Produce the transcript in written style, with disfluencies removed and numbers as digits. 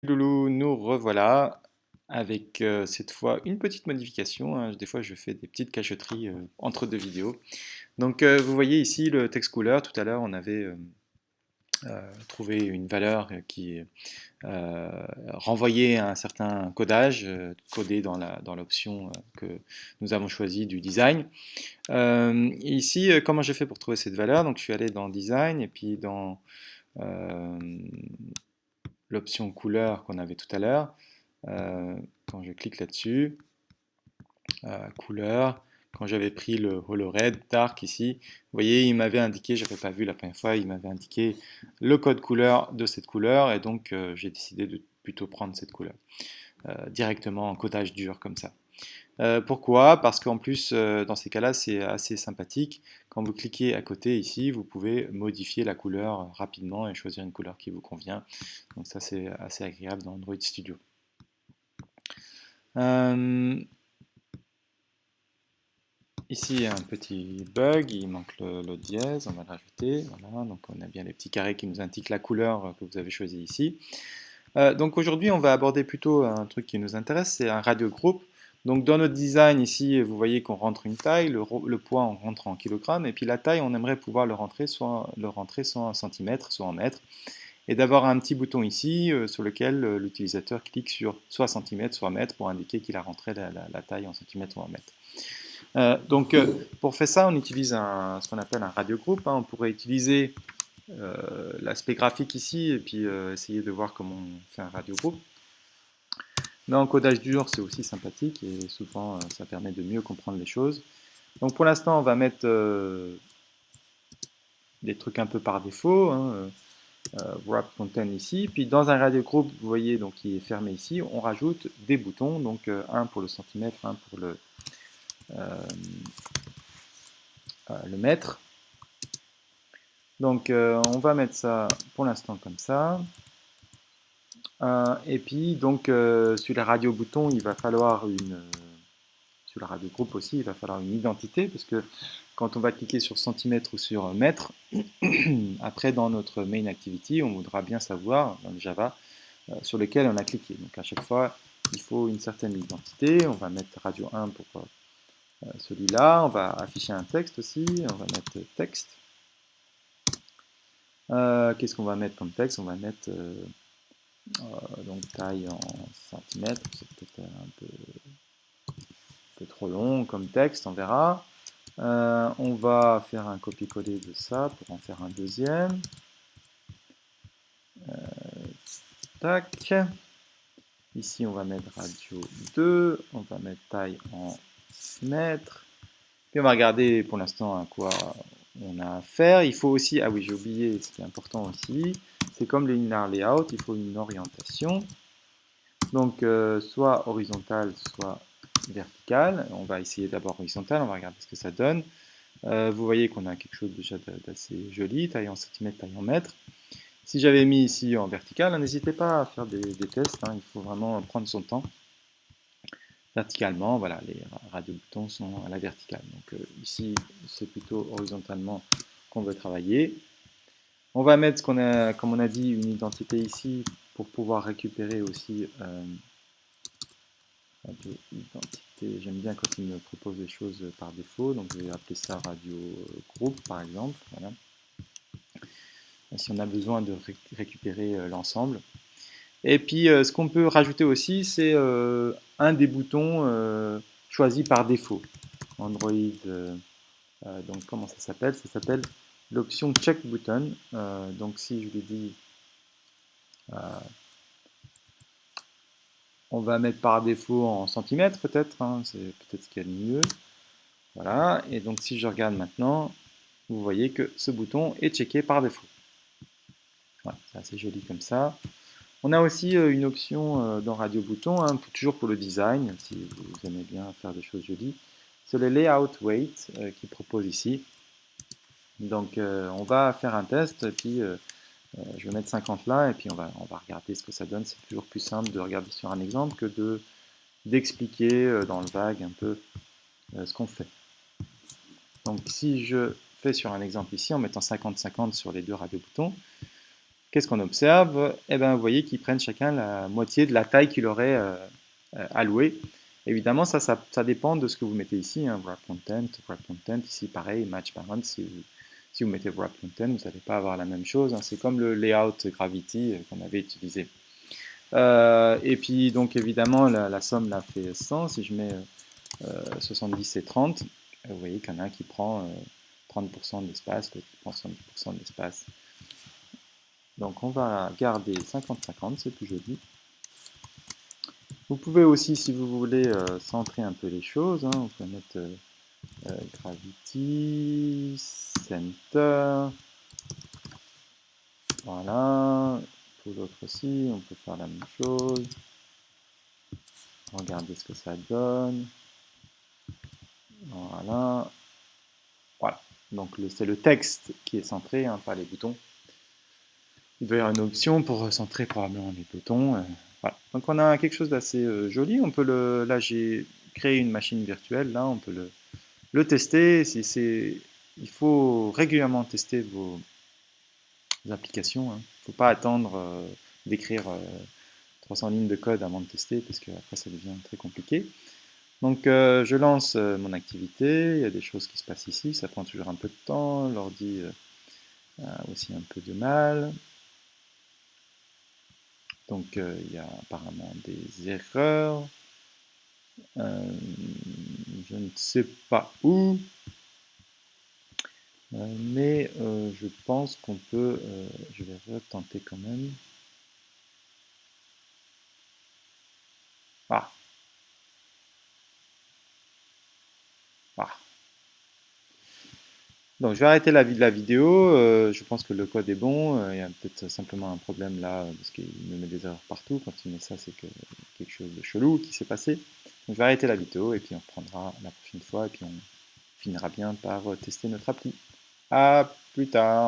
Loulou, nous revoilà avec cette fois une petite modification, hein. Des fois, je fais des petites cachotteries entre deux vidéos. Donc, vous voyez ici le text couleur. Tout à l'heure, on avait trouvé une valeur qui renvoyait à un certain codage, codé dans l'option que nous avons choisie du design. Ici, comment j'ai fait pour trouver cette valeur? Donc, je suis allé dans Design et puis dans euh, l'option couleur qu'on avait tout à l'heure. Quand je clique là-dessus, couleur, quand j'avais pris le Holo Red Dark ici, vous voyez, il m'avait indiqué, je n'avais pas vu la première fois, il m'avait indiqué le code couleur de cette couleur, et donc j'ai décidé de plutôt prendre cette couleur directement en codage dur comme ça. Pourquoi? Parce qu'en plus, dans ces cas-là, c'est assez sympathique. Quand vous cliquez à côté ici, vous pouvez modifier la couleur rapidement et choisir une couleur qui vous convient. Donc ça, c'est assez agréable dans Android Studio. Euh, Ici, il y a un petit bug, il manque le dièse, on va le rajouter. Voilà, donc on a bien les petits carrés qui nous indiquent la couleur que vous avez choisie ici. Donc aujourd'hui, on va aborder plutôt un truc qui nous intéresse, c'est un radio groupe. Donc dans notre design ici, vous voyez qu'on rentre une taille, le poids on rentre en kilogrammes, et puis la taille, on aimerait pouvoir le rentrer soit en centimètres, soit en mètres, et d'avoir un petit bouton ici sur lequel l'utilisateur clique sur soit centimètres, soit mètres pour indiquer qu'il a rentré la taille en centimètres ou en mètres. Pour faire ça, on utilise ce qu'on appelle un radiogroupe, hein. On pourrait utiliser l'aspect graphique ici et puis essayer de voir comment on fait un radiogroupe. Mais en codage dur, c'est aussi sympathique et souvent ça permet de mieux comprendre les choses. Donc pour l'instant, on va mettre des trucs un peu par défaut, hein, wrap content ici. Puis dans un radiogroupe, vous voyez, donc qui est fermé ici, on rajoute des boutons, donc un pour le centimètre, un pour le mètre. Donc on va mettre ça pour l'instant comme ça. Et puis donc sur les radio boutons, il va falloir sur la radio groupe aussi, il va falloir une identité parce que quand on va cliquer sur centimètre ou sur mètre, après dans notre main activity, on voudra bien savoir dans le Java sur lequel on a cliqué. Donc à chaque fois, il faut une certaine identité. On va mettre radio 1 pour celui-là. On va afficher un texte aussi. On va mettre texte. Qu'est-ce qu'on va mettre comme texte? On va mettre donc taille en centimètres, c'est peut-être un peu trop long comme texte, on verra. On va faire un copier-coller de ça pour en faire un deuxième. Tac. Ici, on va mettre radio 2. On va mettre taille en mètres. Puis on va regarder pour l'instant à quoi on a affaire. Il faut aussi, ah oui, j'ai oublié ce qui est important aussi, c'est comme le linear layout, il faut une orientation. Donc, soit horizontale, soit verticale. On va essayer d'abord horizontale, on va regarder ce que ça donne. Vous voyez qu'on a quelque chose déjà d'assez joli, taille en centimètres, taille en mètres. Si j'avais mis ici en vertical, n'hésitez pas à faire des tests, hein, il faut vraiment prendre son temps. Verticalement, voilà, les radio-boutons sont à la verticale. Donc ici, c'est plutôt horizontalement qu'on veut travailler. On va mettre comme on a dit, une identité ici pour pouvoir récupérer aussi radio identité. J'aime bien quand il me propose des choses par défaut, donc je vais appeler ça radio groupe par exemple. Voilà. Si on a besoin de récupérer l'ensemble. Et puis ce qu'on peut rajouter aussi, c'est un des boutons choisis par défaut. Android, donc comment ça s'appelle? Ça s'appelle l'option check button. Donc si je lui dis on va mettre par défaut en centimètres peut-être, hein, c'est peut-être ce qu'il y a de mieux. Voilà, et donc si je regarde maintenant, vous voyez que ce bouton est checké par défaut. Voilà, c'est assez joli comme ça. On a aussi une option dans Radio Bouton, hein, toujours pour le design, si vous aimez bien faire des choses jolies. C'est le Layout Weight qui propose ici. Donc on va faire un test, et puis je vais mettre 50 là, et puis on va regarder ce que ça donne. C'est toujours plus simple de regarder sur un exemple que d'expliquer dans le vague un peu ce qu'on fait. Donc si je fais sur un exemple ici, en mettant 50-50 sur les deux radio-boutons, qu'est-ce qu'on observe? Eh bien, vous voyez qu'ils prennent chacun la moitié de la taille qu'il aurait allouée. Évidemment, ça dépend de ce que vous mettez ici, hein, wrap content, ici pareil, match parent, si vous mettez wrap content, vous n'allez pas avoir la même chose, hein. C'est comme le layout Gravity qu'on avait utilisé. Et puis donc évidemment la somme là fait 100, si je mets 70 et 30, vous voyez qu'il y en a un qui prend 30% de l'espace, l'autre qui prend 70% de l'espace. Donc on va garder 50-50, c'est plus joli. Vous pouvez aussi, si vous voulez, centrer un peu les choses, hein, vous pouvez mettre Gravity, Center, voilà. Pour l'autre aussi, on peut faire la même chose. Regardez ce que ça donne. Voilà. Voilà. Donc c'est le texte qui est centré, hein, pas les boutons. Il doit y avoir une option pour centrer probablement les boutons. Voilà. Donc on a quelque chose d'assez joli. On peut là j'ai créé une machine virtuelle. Là on peut le tester. Il faut régulièrement tester vos applications, hein. Il ne faut pas attendre d'écrire 300 lignes de code avant de tester parce qu'après ça devient très compliqué. Donc je lance mon activité, il y a des choses qui se passent ici, ça prend toujours un peu de temps, l'ordi a aussi un peu de mal. Donc il y a apparemment des erreurs, je ne sais pas où, mais je pense qu'on peut, je vais retenter quand même. Ah, ah. Donc je vais arrêter la vidéo, je pense que le code est bon, il y a peut-être simplement un problème là, parce qu'il me met des erreurs partout, quand il met ça c'est que quelque chose de chelou qui s'est passé. Donc je vais arrêter la vidéo et puis on reprendra la prochaine fois et puis on finira bien par tester notre appli. À plus tard.